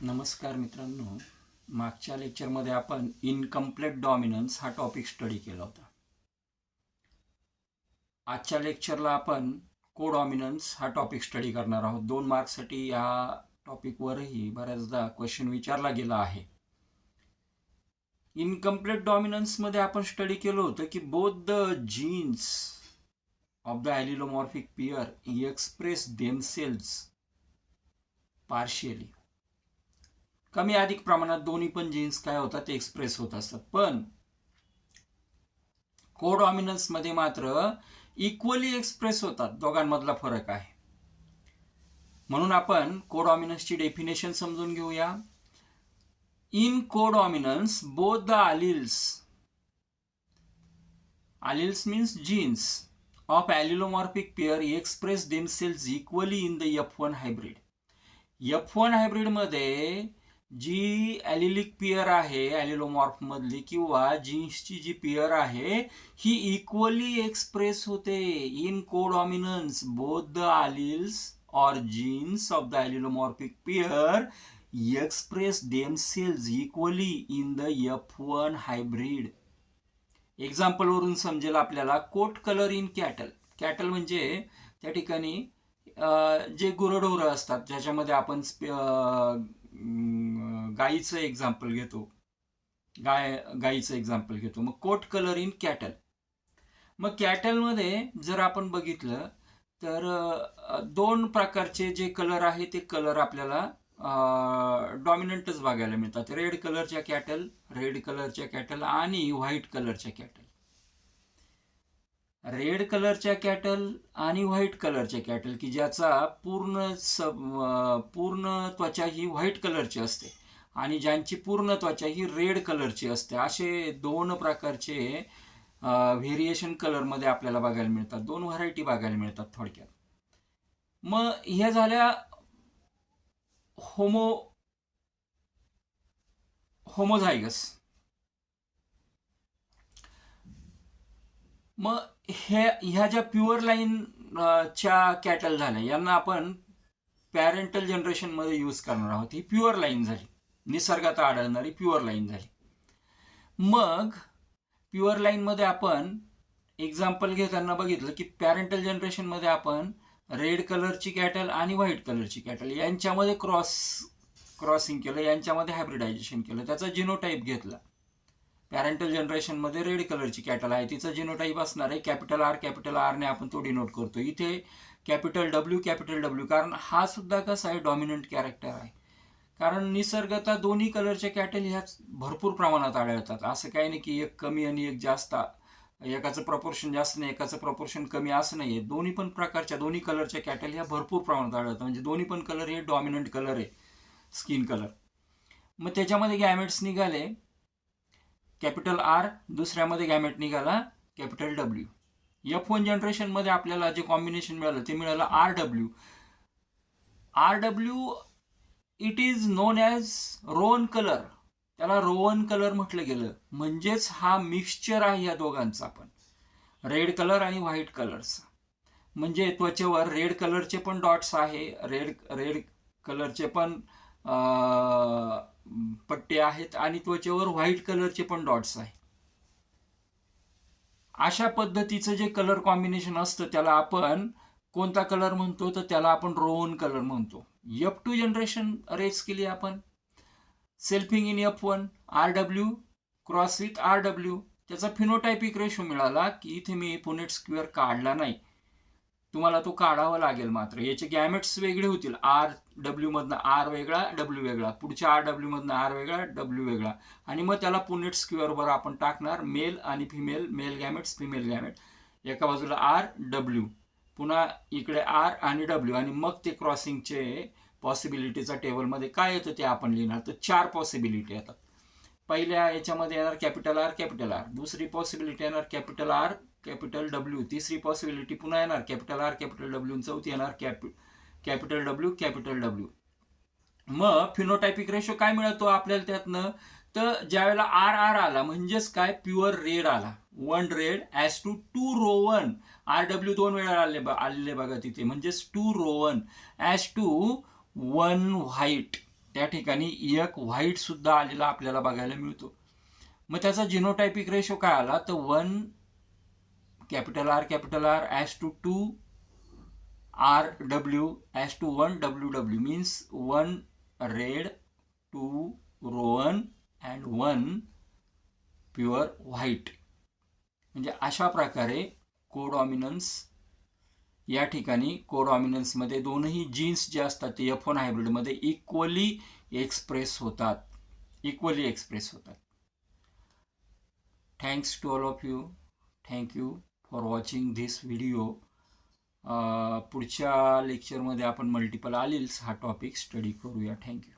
नमस्कार मित्रांनो, मागच्या लेक्चरमध्ये आपण इनकम्प्लीट डॉमिनन्स हा टॉपिक स्टडी केला होता. आजच्या लेक्चरला आपण कोडॉमिनन्स हा टॉपिक स्टडी करणार आहोत. 2 मार्क्ससाठी या टॉपिकवरही बऱ्याचदा क्वेश्चन विचारला गेला आहे. इनकम्प्लीट डॉमिनन्समध्ये आपण स्टडी केलं होतं की both the genes of the allelomorphic pair express themselves partially. कमी अधिक प्रमाणात दोन्ही पण जीन्स काय होतात ते एक्सप्रेस होत असतात, पण कोडॉमिनन्स मध्ये मात्र इक्वली एक्सप्रेस होतात. दोघांमधला फरक आहे. म्हणून आपण कोडॉमिनन्सची डेफिनेशन समजून घेऊया. In codominance both the alleles means genes of allelomorphic pair express themselves equally in the F1 hybrid. F1 hybrid मध्ये जी ॲलिलिक पेअर आहे ॲलिलोमॉर्फ मधली किंवा जीन्सची जी पेअर आहे ही इक्वली एक्सप्रेस होते. In codominance both the alleles or genes of the allelomorphic pair express themselves equally in the F1 hybrid. Example वरून समजेल आपल्याला. Coat colour in cattle. Cattle म्हणजे त्या ठिकाणी जे गुरढोरं असतात ज्याच्यामध्ये आपण गाईचं एक्झाम्पल घेतो. गाईचं एक्झाम्पल घेतो. मग कोट कलर इन कॅटल. मग कॅटलमध्ये जर आपण बघितलं तर 2 प्रकारचे जे कलर आहे ते कलर आपल्याला डॉमिनंटच बघायला मिळतात. रेड कलरच्या कॅटल आणि व्हाईट कलरच्या कॅटल. रेड कलरच्या कॅटल आणि व्हाईट कलरच्या कॅटल की ज्याचा पूर्ण त्वचा ही व्हाईट कलरची असते आणि ज्यांची पूर्ण त्वचा ही रेड कलरची असते. असे 2 प्रकारचे व्हेरिएशन कलरमध्ये आपल्याला बघायला मिळतात. 2 व्हरायटी बघायला मिळतात थोडक्यात. मग ह्या झाल्या होमोझायगस. मग ह्या ज्या प्युअर लाईनच्या कॅटल झाल्या यांना आपण पॅरेंटल जनरेशनमध्ये यूज करणार आहोत. ही प्युअर लाईन झाली, निसर्गात आढळणारी प्युअर लाईन झाली. मग प्युअर लाईनमध्ये आपण एक्झाम्पल घेताना बघितलं की पॅरेंटल जनरेशनमध्ये आपण रेड कलरची कॅटल आणि व्हाईट कलरची कॅटल यांच्यामध्ये क्रॉसिंग केलं, यांच्यामध्ये हायब्रिडायझेशन केलं, त्याचा जिनोटाईप घेतला. पॅरेंटल जनरेशनमध्ये रेड कलरची कॅटल आहे, तिचा जिनोटाईप असणार आहे कॅपिटल आर ने आपण तो डिनोट करतो. इथे कॅपिटल डब्ल्यू, कारण हा सुद्धा कसा आहे डॉमिनंट कॅरेक्टर आहे. कारण निसर्गतः दोन्ही कलरच्या कॅटल ह्या भरपूर प्रमाणात आढळतात. असं काही नाही की एक कमी आणि एक जास्त, एकाचं प्रपोर्शन जास्त नाही एकाचं प्रपोर्शन कमी असं नाही. दोन्ही पण प्रकारच्या दोन्ही कलरच्या कॅटल ह्या भरपूर प्रमाणात आढळतात. म्हणजे दोन्ही पण कलर हे डॉमिनंट कलर आहे, स्किन कलर. मग त्याच्यामध्ये गॅमेट्स निघाले कॅपिटल आर, दुसऱ्यामध्ये गॅमेट निघाला कॅपिटल डब्ल्यू. F1 जनरेशनमध्ये आपल्याला जे कॉम्बिनेशन मिळालं ते मिळालं RW. It is non as Rowan colour. त्याला रोवन कलर म्हटलं गेलं. म्हणजेच हा मिक्सचर आहे या दोघांचा पण, रेड कलर आणि व्हाईट कलरचा. म्हणजे त्वचेवर रेड कलरचे पण डॉट्स आहे, रेड कलरचे पण पट्टे आहेत आणि त्वचेवर व्हाईट कलरचे पण डॉट्स आहे. अशा पद्धतीचं जे कलर कॉम्बिनेशन असतं त्याला आपण कोणता कलर म्हणतो, तर त्याला आपण रोवन कलर म्हणतो. F2 जनरेशन रेस केली आपण. Selfing in F1 RW cross with RW. त्याचा फिनोटायपिक रेशो मिळाला की इथे मी पुनेट स्क्वेअर काढला नाही, तुम्हाला तो काढावा लागेल. मात्र याचे गॅमेट्स वेगळे होतील. RW मधनं R वेगळा, W वेगळा, पुढच्या RW मधनं R वेगळा, W वेगळा, आणि मग त्याला पुनेट स्क्वेअरवर आपण टाकणार मेल आणि female, male gametes female gamete. एका बाजूला RW, पुन्हा इकडे R आणि W, आणि मग ते क्रॉसिंगचे पॉसिबिलिटीचा टेबलमध्ये काय येतं ते आपण लिहिणार. तर 4 पॉसिबिलिटी येतात. पहिल्या याच्यामध्ये येणार कॅपिटल R, दुसरी पॉसिबिलिटी येणार कॅपिटल R कॅपिटल डब्ल्यू, तिसरी पॉसिबिलिटी पुन्हा येणार कॅपिटल R कॅपिटल डब्ल्यू, चौथी येणार कॅपिटल डब्ल्यू. मग फिनोटायपिक रेशो काय मिळतो आपल्याला त्यातनं, तर ज्यावेळेला RR आला म्हणजेच काय प्युअर रेड आला, 1 red as to 2 roan. RW 2 वेळा आलेले बघा तिथे, म्हणजेच 2 रोवन ॲज टू 1 व्हाईट. त्या ठिकाणी एक व्हाईटसुद्धा आलेला आपल्याला बघायला मिळतो. मग त्याचा जिनोटायपिक रेशो काय आला तर 1 R as to 2 RW as to 1 WW means 1 red, 2 roan and 1 pure white. म्हणजे अशा प्रकारे कोडॉमिनन्स या ठिकाणी कोडॉमिनन्समध्ये दोनही जीन्स जे असतात ते F1 हायब्रिडमध्ये इक्वली एक्सप्रेस होतात. Thanks to all of you. Thank you for watching this video. पुढच्या लेक्चरमध्ये आपण मल्टिपल आलील्स हा टॉपिक स्टडी करूया. थँक्यू.